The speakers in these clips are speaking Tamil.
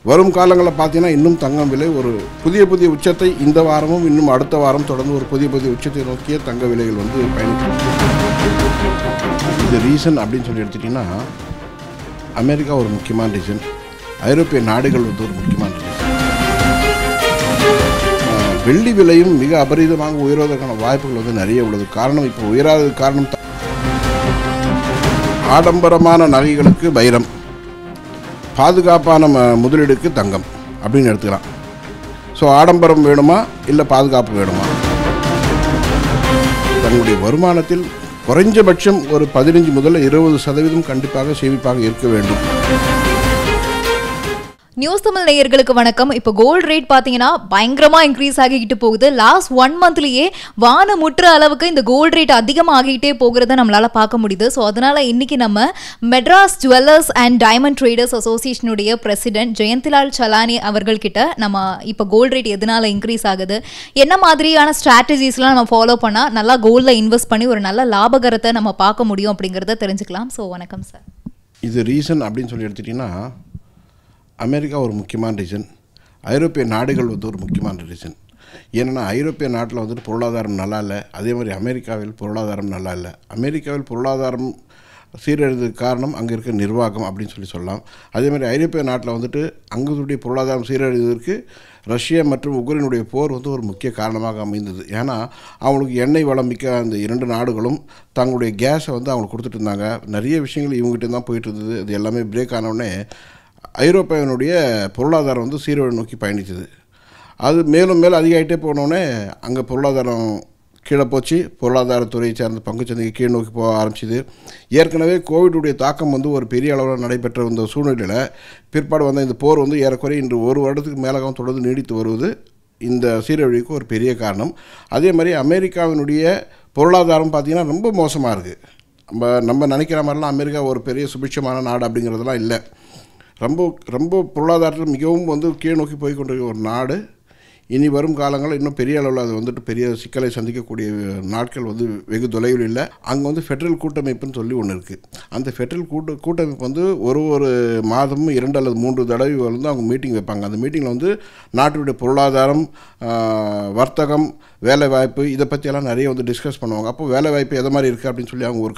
வரும் காலங்களில் பார்த்தீங்கன்னா இன்னும் தங்கம் விலை ஒரு புதிய உச்சத்தை இந்த வாரமும் இன்னும் அடுத்த வாரம் தொடர்ந்து ஒரு புதிய உச்சத்தை நோக்கிய தங்க விலைகள் வந்து பயணிக்கும். இது ரீசன் அப்படின்னு சொல்லி எடுத்துட்டிங்கன்னா அமெரிக்கா ஒரு முக்கியமான ரீசன், ஐரோப்பிய நாடுகள் வந்து ஒரு முக்கியமான ரீசன். வெள்ளி விலையும் மிக அபரிதமாக உயர்வதற்கான வாய்ப்புகள் வந்து நிறைய உள்ளது. காரணம் இப்போ உயராத காரணம் ஆடம்பரமான நகைகளுக்கு வைரம், பாதுகாப்பான முதலீடுக்கு தங்கம் அப்படின்னு எடுத்துக்கலாம். ஸோ ஆடம்பரம் வேணுமா இல்லை பாதுகாப்பு வேணுமா? தன்னுடைய வருமானத்தில் குறைஞ்சபட்சம் ஒரு 15 முதல் 20% கண்டிப்பாக சேமிப்பாக இருக்க வேண்டும். நியூஸ் தமிழ் நேயர்களுக்கு வணக்கம். இப்போ கோல்டு ரேட் பார்த்தீங்கன்னா பயங்கரமாக இன்க்ரீஸ் ஆகிக்கிட்டு போகுது. லாஸ்ட் 1 மந்த்லேயே வான முற்ற அளவுக்கு இந்த கோல்டு ரேட் அதிகமாக ஆகிட்டே போகிறத நம்மளால் பார்க்க முடியுது. ஸோ அதனால் இன்றைக்கி நம்ம Madras jewellers and diamond traders அசோசியேஷனுடைய பிரசிடென்ட் ஜெயந்திலால் சலானி அவர்கள்கிட்ட நம்ம இப்போ கோல்டு ரேட் எதனால் இன்க்ரீஸ் ஆகுது, என்ன மாதிரியான ஸ்ட்ராட்டஜிஸ்லாம் நம்ம ஃபாலோ பண்ணால் நல்லா கோல்டில் இன்வெஸ்ட் பண்ணி ஒரு நல்ல லாபகரத்தை நம்ம பார்க்க முடியும் அப்படிங்கிறத தெரிஞ்சுக்கலாம். ஸோ வணக்கம் சார். இது ரீசன் அப்படின்னு சொல்லி எடுத்துட்டிங்கன்னா அமெரிக்கா ஒரு முக்கியமான ரீசன், ஐரோப்பிய நாடுகள் வந்து ஒரு முக்கியமான ரீசன். ஏன்னா ஐரோப்பிய நாட்டில் வந்துட்டு பொருளாதாரம் நல்லா இல்லை, அதே மாதிரி அமெரிக்காவில் பொருளாதாரம் நல்லா இல்லை. அமெரிக்காவில் பொருளாதாரம் சீரழிந்ததுக்கு காரணம் அங்கே இருக்க நிர்வாகம் அப்படின்னு சொல்லலாம். அதே மாதிரி ஐரோப்பிய நாட்டில் வந்துட்டு அங்குடைய பொருளாதாரம் சீரழிந்ததற்கு ரஷ்யா மற்றும் உக்ரைனுடைய போர் வந்து ஒரு முக்கிய காரணமாக அமைந்தது. ஏன்னா அவங்களுக்கு எண்ணெய் வளம் மிக்க அந்த 2 நாடுகளும் தங்களுடைய கேஸை வந்து அவங்களுக்கு கொடுத்துட்டு இருந்தாங்க. நிறைய விஷயங்கள் இவங்ககிட்ட தான் போயிட்டு இருந்தது. அது எல்லாமே பிரேக் ஆனவுடனே ஐரோப்பாவினுடைய பொருளாதாரம் வந்து சீரழிவு நோக்கி பயணித்தது. அது மேலும் அதிகமாகிட்டே போனோடனே அங்கே பொருளாதாரம் கீழே போச்சு. பொருளாதாரத்துறையை சார்ந்த பங்குச்சந்தைக்கு கீழ் நோக்கி போக ஆரம்பிச்சிது. ஏற்கனவே கோவிடுடைய தாக்கம் வந்து ஒரு பெரிய அளவில் நடைபெற்ற இந்த சூழ்நிலையில் பிற்பாடு வந்த இந்த போர் வந்து ஏறக்குறைய இன்று 1 வருடத்துக்கு மேலாக தொடர்ந்து நீடித்து வருவது இந்த சீரழிவுக்கு ஒரு பெரிய காரணம். அதே மாதிரி அமெரிக்காவினுடைய பொருளாதாரம் பார்த்திங்கன்னா ரொம்ப மோசமாக இருக்குது. நம்ம நினைக்கிற மாதிரிலாம் அமெரிக்கா ஒரு பெரிய சுபிட்சமான நாடு அப்படிங்கிறதுலாம் இல்லை. ரொம்ப பொருளாதாரத்தில் மிகவும் வந்து கீழ் நோக்கி போய் கொண்டிருக்கிற ஒரு நாடு. இனி வரும் காலங்களில் இன்னும் பெரிய அளவில் அது வந்துட்டு பெரிய சிக்கலை சந்திக்கக்கூடிய நாட்கள் வந்து வெகு தொலைவில் இல்லை. அங்கே வந்து ஃபெடரல் கூட்டமைப்புன்னு சொல்லி ஒன்று இருக்குது. அந்த ஃபெடரல் கூட்டமைப்பு வந்து ஒரு மாதமும் 2 அல்லது 3 தடவை வந்து அவங்க மீட்டிங் வைப்பாங்க. அந்த மீட்டிங்கில் வந்து நாட்டுடைய பொருளாதாரம், வர்த்தகம், வேலைவாய்ப்பு இதை பற்றியெல்லாம் நிறைய வந்து டிஸ்கஸ் பண்ணுவாங்க. அப்போ வேலைவாய்ப்பு எதை மாதிரி இருக்குது அப்படின்னு சொல்லி அவங்க ஒரு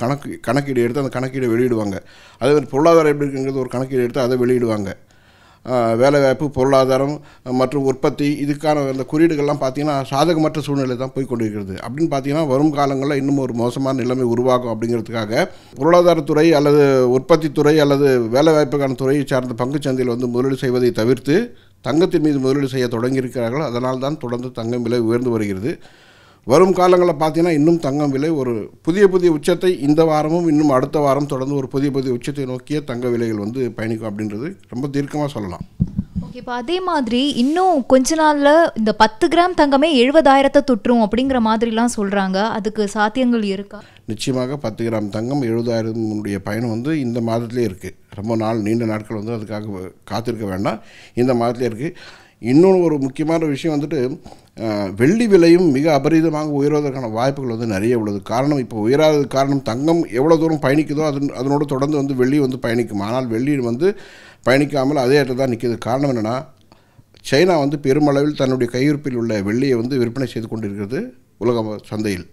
கணக்கீடு எடுத்து அந்த கணக்கீடை வெளியிடுவாங்க. அதே மாதிரி பொருளாதாரம் எப்படி இருக்குங்கிறது ஒரு கணக்கீடு எடுத்து அதை வெளியிடுவாங்க. வேலைவாய்ப்பு, பொருளாதாரம் மற்றும் உற்பத்தி இதுக்கான அந்த குறியீடுகள்லாம் பார்த்திங்கன்னா சாதகமற்ற சூழ்நிலை தான் போய் கொண்டிருக்கிறது. அப்படின்னு பார்த்திங்கன்னா வரும் காலங்களில் இன்னும் ஒரு மோசமான நிலைமை உருவாகும். அப்படிங்கிறதுக்காக பொருளாதாரத்துறை அல்லது உற்பத்தித்துறை அல்லது வேலைவாய்ப்புக்கான துறையை சார்ந்த பங்குச்சந்தையில் வந்து முதலீடு செய்வதை தவிர்த்து தங்கத்தின் மீது முதலீடு செய்ய தொடங்கியிருக்கிறார்கள். அதனால் தான் தொடர்ந்து தங்கம் விலை உயர்ந்து வருகிறது. வரும் காலங்களில் பார்த்தீங்கன்னா இன்னும் தங்கம் விலை ஒரு புதிய உச்சத்தை இந்த வாரமும் இன்னும் அடுத்த வாரம் தொடர்ந்து ஒரு புதிய உச்சத்தை நோக்கிய தங்க விலைகள் வந்து பயணிக்கும் அப்படின்றது ரொம்ப தீர்க்கமாக சொல்லலாம். ஓகே, இப்போ அதே மாதிரி இன்னும் கொஞ்ச நாளில் இந்த 10 கிராம் தங்கமே 70,000 தொற்றும் அப்படிங்கிற மாதிரிலாம் சொல்கிறாங்க. அதுக்கு சாத்தியங்கள் இருக்கா? நிச்சயமாக 10 கிராம் தங்கம் 70,000 பயணம் வந்து இந்த மாதத்துலேயே இருக்குது. ரொம்ப நீண்ட நாட்கள் வந்து அதுக்காக காத்திருக்க வேண்டாம், இந்த மாதத்துலேயே இருக்குது. இன்னொன்று ஒரு முக்கியமான விஷயம் வந்துட்டு வெள்ளி விலையும் மிக அபரிதமாக உயர்வதற்கான வாய்ப்புகள் வந்து நிறைய உள்ளது. காரணம் இப்போ உயராத காரணம் தங்கம் எவ்வளோ தூரம் பயணிக்குதோ அதனோடு தொடர்ந்து வந்து வெள்ளி வந்து பயணிக்கும். ஆனால் வெள்ளி வந்து பயணிக்காமல் அதே இடத்துல தான் நிற்கிது. காரணம் என்னென்னா சைனா வந்து பெருமளவில் தன்னுடைய கையிருப்பில் உள்ள வெள்ளியை வந்து விற்பனை செய்து கொண்டிருக்கிறது உலக சந்தையில்.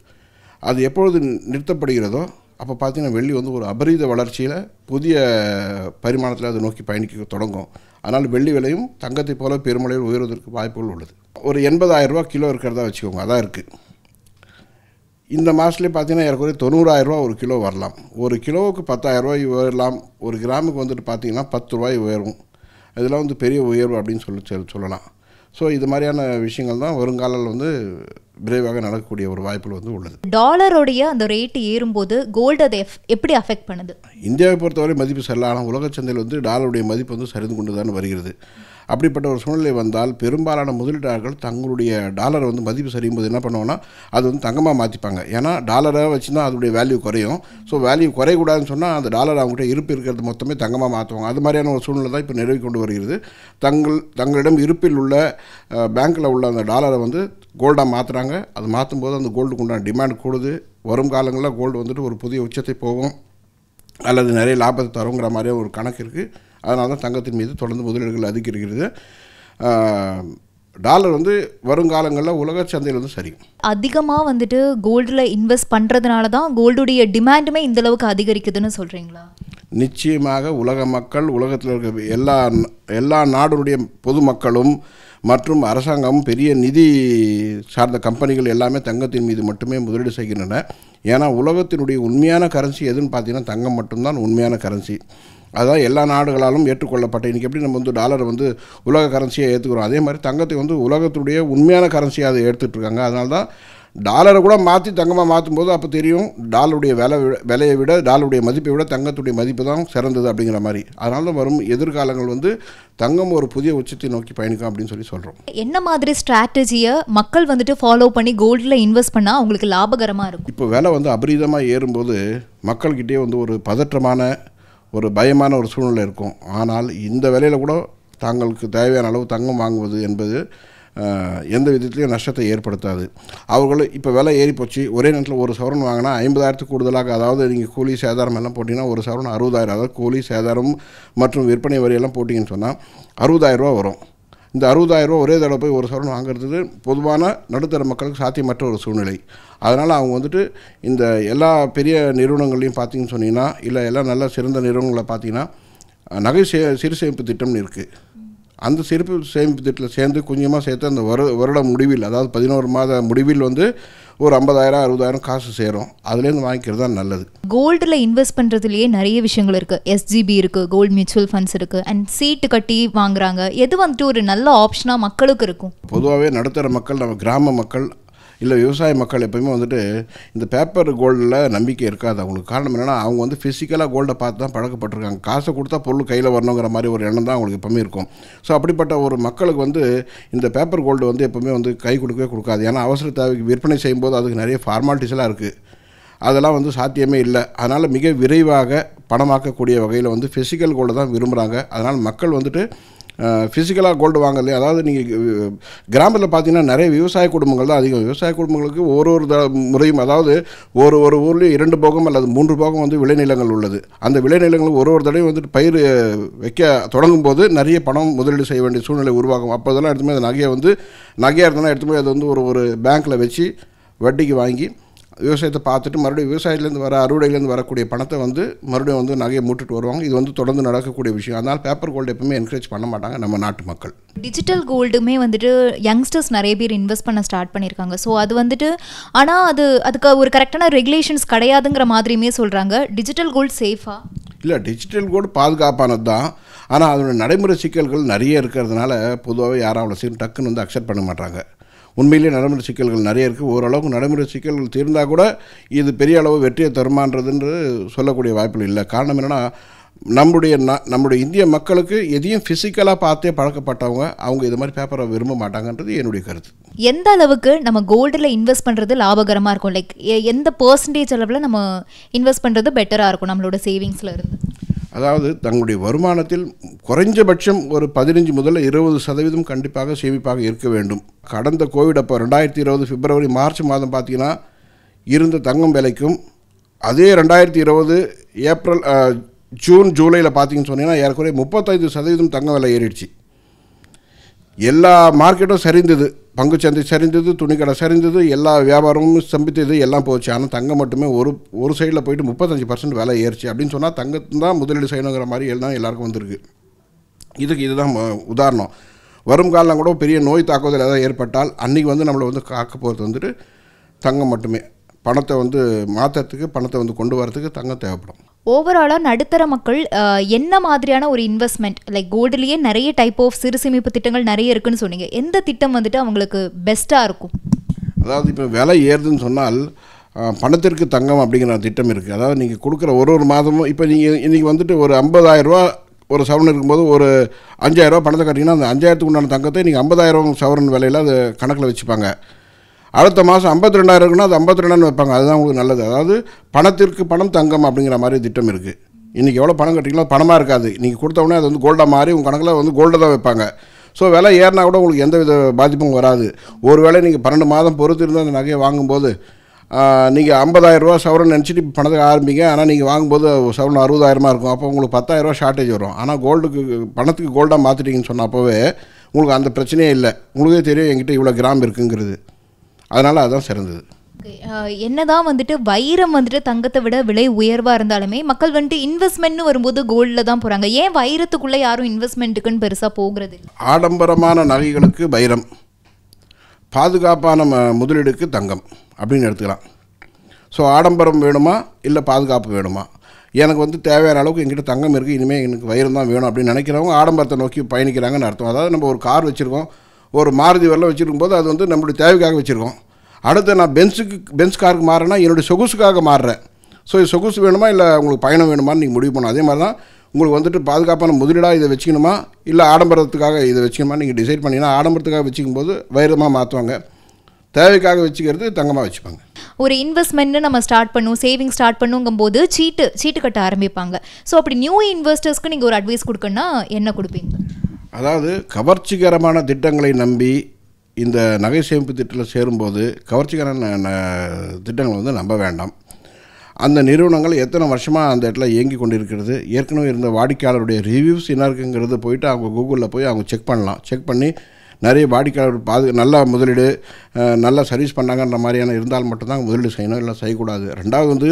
அது எப்பொழுது நிறுத்தப்படுகிறதோ அப்போ பார்த்திங்கன்னா வெள்ளி வந்து ஒரு அபரித வளர்ச்சியில் புதிய பரிமாணத்தில் அதை நோக்கி பயணிக்க தொடங்கும். அதனால் வெள்ளி விலையும் தங்கத்தை போல பெருமளவில் உயர்வதற்கு வாய்ப்புகள் உள்ளது. ஒரு 80,000 ரூபா கிலோ இருக்கிறதா வச்சுக்கோங்க, அதான் இருக்குது. இந்த மாதத்துலேயே பார்த்தீங்கன்னா ஏறக்குறைய 90,000 ரூபா ஒரு கிலோ வரலாம். ஒரு கிலோவுக்கு 10,000 ரூபாய் உயரலாம். ஒரு கிராமுக்கு வந்துட்டு பார்த்திங்கன்னா 10 ரூபாய் உயரும். இதெல்லாம் வந்து பெரிய உயர்வு அப்படின்னு சொல்லலாம். ஸோ இது மாதிரியான விஷயங்கள் தான் வருங்காலில் வந்து விரைவாக நடக்கக்கூடிய ஒரு வாய்ப்புகள் வந்து உள்ளது. டாலருடைய அந்த ரேட்டு ஏறும்போது கோல்டு அதை எப்படி அஃபெக்ட் பண்ணுது? இந்தியாவை பொறுத்தவரை மதிப்பு சரியில்லை. உலக சந்தையில் வந்து டாலருடைய மதிப்பு வந்து சரிந்து கொண்டு தான் வருகிறது. அப்படிப்பட்ட ஒரு சூழ்நிலை வந்தால் பெரும்பாலான முதலீட்டாளர்கள் தங்களுடைய டாலரை வந்து மதிப்பு சரியும் போது என்ன பண்ணுவாங்கன்னா அது வந்து தங்கமாக மாற்றிப்பாங்க. ஏன்னா டாலரை வச்சு தான் அதோடைய வேல்யூ குறையும். ஸோ வேல்யூ குறையக்கூடாதுன்னு சொன்னால் அந்த டாலர் அவங்ககிட்ட இருப்பு இருக்கிறது மொத்தமே தங்கமாக மாற்றுவாங்க. அது மாதிரியான ஒரு சூழ்நிலை தான் இப்போ நிலவி கொண்டு வருகிறது. தங்களிடம் இருப்பில் உள்ள பேங்க்கில் உள்ள அந்த டாலரை வந்து கோல்டாக மாற்றுறாங்க. அது மாற்றும் போது அந்த கோல்டுக்கு உண்டான டிமாண்ட் கூடுது. வரும் காலங்களில் கோல்டு வந்துட்டு ஒரு புதிய உச்சத்தை போகும் அல்லது நிறைய லாபத்தை தருங்கிற மாதிரியே ஒரு கணக்கு இருக்குது. அதனால தான் தங்கத்தின் மீது தொடர்ந்து முதலீடுகள் அதிகரிக்கிறது. டாலர் வந்து வருங்காலங்களில் உலக சந்தையில் வந்து சரி. அதிகமாக வந்துட்டு கோல்டில் இன்வெஸ்ட் பண்ணுறதுனால தான் கோல்டுடைய டிமாண்டுமே இந்தளவுக்கு அதிகரிக்குதுன்னு சொல்கிறீங்களா? நிச்சயமாக உலக மக்கள், உலகத்தில் இருக்க எல்லா நாடுடைய பொதுமக்களும் மற்றும் அரசாங்கமும் பெரிய நிதி சார்ந்த கம்பெனிகள் எல்லாமே தங்கத்தின் மீது மட்டுமே முதலீடு செய்கின்றன. ஏன்னா உலகத்தினுடைய உண்மையான கரன்சி எதுன்னு பார்த்தீங்கன்னா தங்கம் மட்டும்தான் உண்மையான கரன்சி. அதுதான் எல்லா நாடுகளாலும் ஏற்றுக்கொள்ளப்பட்ட. இன்றைக்கி எப்படி நம்ம வந்து டாலரை வந்து உலக கரன்சியாக ஏற்றுக்கிறோம், அதே மாதிரி தங்கத்தை வந்து உலகத்துடைய உண்மையான கரன்சியாக அதை எடுத்துகிட்ருக்காங்க. அதனால தான் டாலரை கூட மாற்றி தங்கமாக மாற்றும் போது அப்போ தெரியும் டாலருடைய விலையை விட டாலருடைய மதிப்பை விட தங்கத்துடைய மதிப்பு தான் சிறந்தது அப்படிங்கிற மாதிரி. அதனால தான் வரும் எதிர்காலங்கள் வந்து தங்கம் ஒரு புதிய உச்சத்தை நோக்கி பயணிக்கும் அப்படின்னு சொல்கிறோம். என்ன மாதிரி ஸ்ட்ராட்டஜியை மக்கள் வந்துட்டு ஃபாலோ பண்ணி கோல்டில் இன்வெஸ்ட் பண்ணால் அவங்களுக்கு லாபகரமாக இருக்கும்? இப்போ விலை வந்து அபரீதமாக ஏறும்போது மக்கள்கிட்டே வந்து ஒரு பதற்றமான ஒரு பயமான ஒரு சூழ்நிலை இருக்கும். ஆனால் இந்த விலையில் கூட தாங்களுக்கு தேவையான அளவு தங்கம் வாங்குவது என்பது எந்த விதத்துலையும் நஷ்டத்தை ஏற்படுத்தாது. அவர்கள் இப்போ விலை ஏறி போச்சு, ஒரே நேரத்தில் ஒரு சவரன் வாங்கினா 50,000 கூடுதலாக, அதாவது நீங்கள் கூலி சேதாரம் எல்லாம் போட்டிங்கன்னா ஒரு சவரன் 60,000, அதாவது கூலி சேதாரம் மற்றும் விற்பனை வரியெல்லாம் போட்டிங்கன்னு சொன்னால் 60,000 வரும். இந்த 60,000 ஒரே தடவை போய் ஒரு சவரன் வாங்குறது பொதுவான நடுத்தர மக்களுக்கு சாத்தியமற்ற ஒரு சூழ்நிலை. அதனால் அவங்க வந்துட்டு இந்த எல்லா பெரிய நிறுவனங்களையும் பார்த்தீங்கன்னு சொன்னீங்கன்னா, இல்லை எல்லாம் நல்ல சிறந்த நிறுவனங்களை பார்த்தீங்கன்னா நகை சிறு சேமிப்பு திட்டம்னு இருக்குது. அந்த சிறப்பு சேமிப்பு திட்டத்தில் சேர்ந்து கொஞ்சமாக சேர்த்து அந்த வருட முடிவில், அதாவது 11 மாத முடிவில் வந்து ஒரு 50,000 60,000 காசு சேரும். அதுலேருந்து வாங்கிக்கிறது தான் நல்லது. கோல்டில் இன்வெஸ்ட் பண்ணுறதுலேயே நிறைய விஷயங்கள் இருக்குது. SGB இருக்குது, கோல்டு மியூச்சுவல் ஃபண்ட்ஸ் இருக்குது, அண்ட் சீட்டு கட்டி வாங்குறாங்க. எது வந்துட்டு ஒரு நல்ல ஆப்ஷனாக மக்களுக்கு இருக்கும்? பொதுவாகவே நடுத்தர மக்கள், நம்ம கிராம மக்கள், இல்லை விவசாய மக்கள் எப்போயுமே வந்துட்டு இந்த பேப்பர் கோல்டில் நம்பிக்கை இருக்காது அவங்களுக்கு. காரணம் என்னென்னா அவங்க வந்து ஃபிசிக்கலாக கோல்டை பார்த்து தான் பழக்கப்பட்டிருக்காங்க. காசை கொடுத்தா பொருள் கையில் வரணுங்கிற மாதிரி ஒரு எண்ணம் தான் அவங்களுக்கு எப்போவுமே இருக்கும். ஸோ அப்படிப்பட்ட ஒரு மக்களுக்கு வந்து இந்த பேப்பர் கோல்டு வந்து எப்போவுமே வந்து கை கொடுக்கவே கொடுக்காது. ஏன்னா அவசர தேவைக்கு விற்பனை செய்யும்போது அதுக்கு நிறைய ஃபார்மாலிட்டிஸ்லாம் இருக்குது. அதெல்லாம் வந்து சாத்தியமே இல்லை. அதனால் மிக விரைவாக பணமாக்கக்கூடிய வகையில் வந்து ஃபிசிக்கல் கோல்டை தான் விரும்புகிறாங்க. அதனால் மக்கள் வந்துட்டு ஃபிசிக்கலாக கோல்டு வாங்கலையே. அதாவது நீங்கள் கிராமத்தில் பார்த்தீங்கன்னா நிறைய விவசாய குடும்பங்கள் தான் அதிகம். விவசாய குடும்பங்களுக்கு ஒரு முறையும், அதாவது ஒரு ஊர்லேயும் 2 போகம் அல்லது 3 போகம் வந்து விளைநிலங்கள் உள்ளது. அந்த விளைநிலங்கள் ஒரு தடவையும் வந்துட்டு பயிர் வைக்க தொடங்கும் போது நிறைய பணம் முதலீடு செய்ய வேண்டிய சூழ்நிலை உருவாகும். அப்போ இதெல்லாம் எடுத்துமே அந்த நகையாக இருந்ததுன்னா எடுத்துமே அதை வந்து ஒரு பேங்க்கில் வச்சு வட்டிக்கு வாங்கி விவசாயத்தை பார்த்துட்டு மறுபடியும் விவசாயத்துலேருந்து வர அறுவடையிலேருந்து வரக்கூடிய பணத்தை வந்து மறுபடியும் வந்து நகையை மூட்டுட்டு வருவாங்க. இது வந்து தொடர்ந்து நடக்கக்கூடிய விஷயம். அதனால் பேப்பர் கோல்டு எப்பவுமே என்கரேஜ் பண்ண மாட்டாங்க நம்ம நாட்டு மக்கள். டிஜிட்டல் கோல்டுமே வந்துட்டு யங்ஸ்டர்ஸ் நிறைய பேர் இன்வெஸ்ட் பண்ண ஸ்டார்ட் பண்ணியிருக்காங்க. ஸோ அது வந்துட்டு ஆனால் அதுக்கு ஒரு கரெக்டான ரெகுலேஷன்ஸ் கிடையாதுங்கிற மாதிரியுமே சொல்கிறாங்க. டிஜிட்டல் கோல்டு சேஃபா? இல்லை, டிஜிட்டல் கோல்டு பாதுகாப்பானது தான். ஆனால் அதோட நடைமுறை சிக்கல்கள் நிறைய இருக்கிறதுனால பொதுவாகவே யாரும் அவ்வளோ சீக்கிரம் டக்குன்னு வந்து அக்செப்ட் பண்ண மாட்டாங்க. உண்மையிலேயே நடைமுறை சிக்கல்கள் நிறைய இருக்குது. ஓரளவுக்கு நடைமுறை சிக்கல்கள் தீர்ந்தால் கூட இது பெரிய அளவு வெற்றியை தருமானதுன்னு சொல்லக்கூடிய வாய்ப்புகள் இல்லை. காரணம் என்னென்னா நம்முடைய இந்திய மக்களுக்கு எதையும் ஃபிசிக்கலாக பார்த்தே பழக்கப்பட்டவங்க, அவங்க இது மாதிரி பேப்பரை விரும்ப மாட்டாங்கன்றது என்னுடைய கருத்து. எந்த அளவுக்கு நம்ம கோல்டில் இன்வெஸ்ட் பண்ணுறது லாபகரமாக இருக்கும்? லைக் எந்த பெர்சன்டேஜ் அளவில் நம்ம இன்வெஸ்ட் பண்ணுறது பெட்டராக இருக்கும் நம்மளோட சேவிங்ஸில் இருந்து? அதாவது தங்களுடைய வருமானத்தில் குறைஞ்சபட்சம் ஒரு 15 முதல் 20% கண்டிப்பாக சேமிப்பாக இருக்க வேண்டும். கடந்த கோவிட் அப்போ 2020 பிப்ரவரி மார்ச் மாதம் பார்த்தீங்கன்னா இருந்த தங்கம் விலைக்கும் அதே 2020 ஏப்ரல் ஜூன் ஜூலையில் பார்த்தீங்கன்னு சொன்னீங்கன்னா ஏறக்குறைய 35% தங்கம் விலை ஏறிடுச்சு. எல்லா மார்க்கெட்டும் சரிந்தது, பங்குச்சந்தை சரிந்தது, துணிக்கடை சரிந்தது, எல்லா வியாபாரமும் ஸ்தம்பித்தது, எல்லாம் போச்சு. ஆனால் தங்கம் மட்டுமே ஒரு சைடில் போயிட்டு 35% விலை ஏறிச்சு. அப்படின்னு சொன்னால் தங்கத்தை தான் முதலீடு செய்யணுங்கிற மாதிரி எல்லாம் எல்லாருக்கும் வந்திருக்கு. இதுதான் உதாரணம். வரும் காலம் கூட பெரிய நோய் தாக்குதல் ஏதாவது ஏற்பட்டால் அன்றைக்கி வந்து நம்மளை வந்து காக்க போகிறது வந்துட்டு தங்கம் மட்டுமே. பணத்தை வந்து மாற்றத்துக்கு, பணத்தை வந்து கொண்டு வரத்துக்கு தங்கம் தேவைப்படும். ஓவராலாக நடுத்தர மக்கள் என்ன மாதிரியான ஒரு இன்வெஸ்ட்மெண்ட், லைக் கோல்டுலேயே நிறைய டைப் ஆஃப் சிறு சேமிப்பு திட்டங்கள் நிறைய இருக்குன்னு சொன்னீங்க, எந்த திட்டம் வந்துட்டு அவங்களுக்கு பெஸ்ட்டாக இருக்கும்? அதாவது இப்போ விலை ஏறுதுன்னு சொன்னால் பணத்திற்கு தங்கம் அப்படிங்கிற திட்டம் இருக்குது. அதாவது நீங்கள் கொடுக்குற ஒரு மாதமும், இப்போ நீங்கள் இன்றைக்கி வந்துட்டு ஒரு 50,000 ஒரு சவரன் இருக்கும்போது ஒரு 5,000 பணத்தை கட்டிங்கன்னா அந்த 5,000க்கு உண்டான தங்கத்தை நீங்கள் 50,000 சவரன் விலையில் அது கணக்கில் வச்சுப்பாங்க. அடுத்த மாதம் 52,000 இருக்குன்னா அது 52,000 வைப்பாங்க. அதுதான் உங்களுக்கு நல்லது. அதாவது பணத்திற்கு பணம் தங்கம் அப்படிங்கிற மாதிரி திட்டம் இருக்குது. இன்றைக்கி எவ்வளோ பணம் கட்டிங்களோ பணமாக இருக்காது. நீங்கள் கொடுத்தவொடனே அது வந்து கோல்டாக மாறி உங்கள் கணக்கில் வந்து கோல்டை தான் வைப்பாங்க. ஸோ விலை ஏறினா கூட உங்களுக்கு எந்த வித பாதிப்பும் வராது. ஒரு வேளை நீங்கள் 12 மாதம் பொறுத்து இருந்தால் அந்த நகையை வாங்கும்போது நீங்கள் 50,000 ரூபா சவரன் நினச்சிட்டு பணத்துக்கு ஆரம்பிங்க. ஆனால் நீங்கள் வாங்கும்போது சவரன் 60,000 இருக்கும். அப்போ உங்களுக்கு 10,000 ரூபா ஷார்ட்டேஜ் வரும். ஆனால் பணத்துக்கு கோல்டாக மாற்றிட்டீங்கன்னு சொன்ன அப்போவே உங்களுக்கு அந்த பிரச்சனையே இல்லை. உங்களுக்கே தெரியும் என்கிட்ட இவ்வளோ கிராம் இருக்குங்கிறது. அதனால் அதுதான் சிறந்தது. என்னதான் வந்துட்டு வைரம் வந்துட்டு தங்கத்தை விட விலை உயர்வாக இருந்தாலுமே மக்கள் வந்துட்டு இன்வெஸ்ட்மெண்ட்னு வரும்போது கோல்டில் தான் போகிறாங்க. ஏன் வைரத்துக்குள்ளே யாரும் இன்வெஸ்ட்மெண்ட்டுக்குன்னு பெருசாக போகிறது? ஆடம்பரமான நகைகளுக்கு வைரம், பாதுகாப்பான முதலீடுக்கு தங்கம் அப்படின்னு எடுத்துக்கலாம். ஸோ ஆடம்பரம் வேணுமா இல்லை பாதுகாப்பு வேணுமா? எனக்கு தேவையான அளவுக்கு எங்கிட்ட தங்கம் இருக்குது, இனிமேல் எனக்கு வைரம் தான் வேணும் அப்படின்னு நினைக்கிறவங்க ஆடம்பரத்தை நோக்கி பயணிக்கிறாங்கன்னு அர்த்தம். அதாவது நம்ம ஒரு கார் வச்சுருக்கோம், ஒரு மாருதி வரல வச்சுருக்கும் போது அது நம்மளுடைய தேவைக்காக வச்சுருக்கோம். அடுத்து நான் பென்ஸ் காருக்கு மாறுறேன்னா என்னுடைய சொகுசுக்காக மாறுறேன். ஸோ இது சொகுசு வேணுமா இல்லை உங்களுக்கு பயணம் வேணுமான்னு நீங்கள் முடிவு பண்ணணும். அதே மாதிரி தான் உங்களுக்கு பாதுகாப்பான முதலீடாக இதை வச்சுக்கணுமா இல்லை ஆடம்பரத்துக்காக இதை வச்சுக்கணுமா நீங்கள் டிசைட் பண்ணிங்கன்னா ஆடம்பரத்துக்காக வச்சுக்கும் போது வைரமாக மாற்றுவாங்க, தேவைக்காக வச்சுக்கிறது தங்கமாக வச்சுப்பாங்க. ஒரு இன்வெஸ்ட்மெண்ட்னு நம்ம ஸ்டார்ட் பண்ணுவோம், சேவிங் ஸ்டார்ட் பண்ணுங்கும் போது சீட்டு கட்ட ஆரம்பிப்பாங்க. ஸோ அப்படி நியூ இன்வெஸ்டர்ஸ்க்கு நீங்கள் ஒரு அட்வைஸ் கொடுக்கணும்னா என்ன கொடுப்பீங்க? அதாவது கவர்ச்சிகரமான திட்டங்களை நம்பி இந்த நகை சேமிப்பு திட்டத்தில் சேரும்போது கவர்ச்சிகரமான திட்டங்களை நம்ப வேண்டாம். அந்த நிறுவனங்கள் எத்தனை வருஷமாக அந்த இடத்துல இயங்கி கொண்டிருக்கிறது, ஏற்கனவே இருந்த வாடிக்கையாளருடைய ரிவ்யூஸ் என்ன இருக்குங்கிறது போயிட்டு அவங்க கூகுளில் போய் அவங்க செக் பண்ணலாம். செக் பண்ணி நிறைய வாடிக்கையாளர் நல்ல முதலீடு நல்லா சர்வீஸ் பண்ணாங்கன்ற மாதிரியான இருந்தால் மட்டும்தான் முதலீடு செய்யணும், இல்லை செய்யக்கூடாது. ரெண்டாவது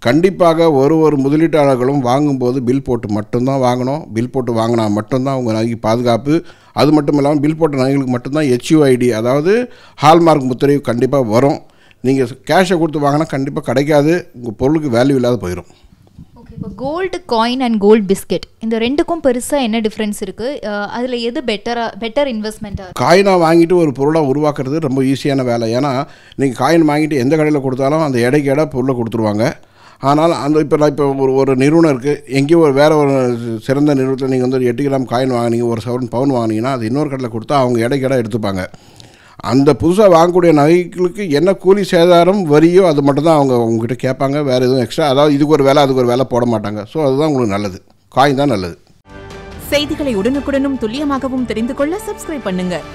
கண்டிப்பாக ஒரு முதலீட்டாளர்களும் வாங்கும்போது பில் போட்டு மட்டும்தான் வாங்கணும். பில் போட்டு வாங்கினா மட்டும்தான் உங்கள் நகைக்கு பாதுகாப்பு. அது மட்டும் இல்லாமல் பில் போட்ட நகைகளுக்கு மட்டும்தான் HUID அதாவது ஹால்மார்க் முத்திரை கண்டிப்பாக வரும். நீங்கள் கேஷை கொடுத்து வாங்கினா கண்டிப்பாக கிடைக்காது, உங்கள் பொருளுக்கு வேல்யூ இல்லாத போயிடும். ஓகே, இப்போ gold coin and gold biscuit இந்த ரெண்டுக்கும் பெருசாக என்ன டிஃப்ரென்ஸ் இருக்குது? அதில் எது பெட்டர் இன்வெஸ்ட்மெண்ட்டாக? காயினாக வாங்கிட்டு ஒரு பொருளாக உருவாக்குறது ரொம்ப ஈஸியான வேலை. ஏன்னா நீங்கள் காயின் வாங்கிட்டு எந்த கடையில் கொடுத்தாலும் அந்த எடைக்கு எடை பொருளை கொடுத்துருவாங்க. ஆனால் இப்போ ஒரு நிறுவனம் இருக்குது, எங்கேயோ வேறு ஒரு சிறந்த நிறுவனத்தில் நீங்கள் 8 கிராம் காயின் வாங்கினீங்க, ஒரு சவரன் பவுன் வாங்கினீங்கன்னா அது இன்னொரு கடையில் கொடுத்தா அவங்க எடைக்கு எடுத்துப்பாங்க. அந்த புதுசாக வாங்கக்கூடிய நகைகளுக்கு என்ன கூலி சேதாரம் வரியோ அது மட்டும் தான் அவங்க உங்ககிட்ட கேட்பாங்க. வேறு எதுவும் எக்ஸ்ட்ரா அதாவது இதுக்கு ஒரு வேலை அதுக்கு ஒரு வேலை போட மாட்டாங்க. ஸோ அதுதான் உங்களுக்கு நல்லது, காயின் தான் நல்லது. செய்திகளை உடனுக்குடனும் துல்லியமாகவும் தெரிந்து கொள்ள சப்ஸ்கிரைப் பண்ணுங்கள்.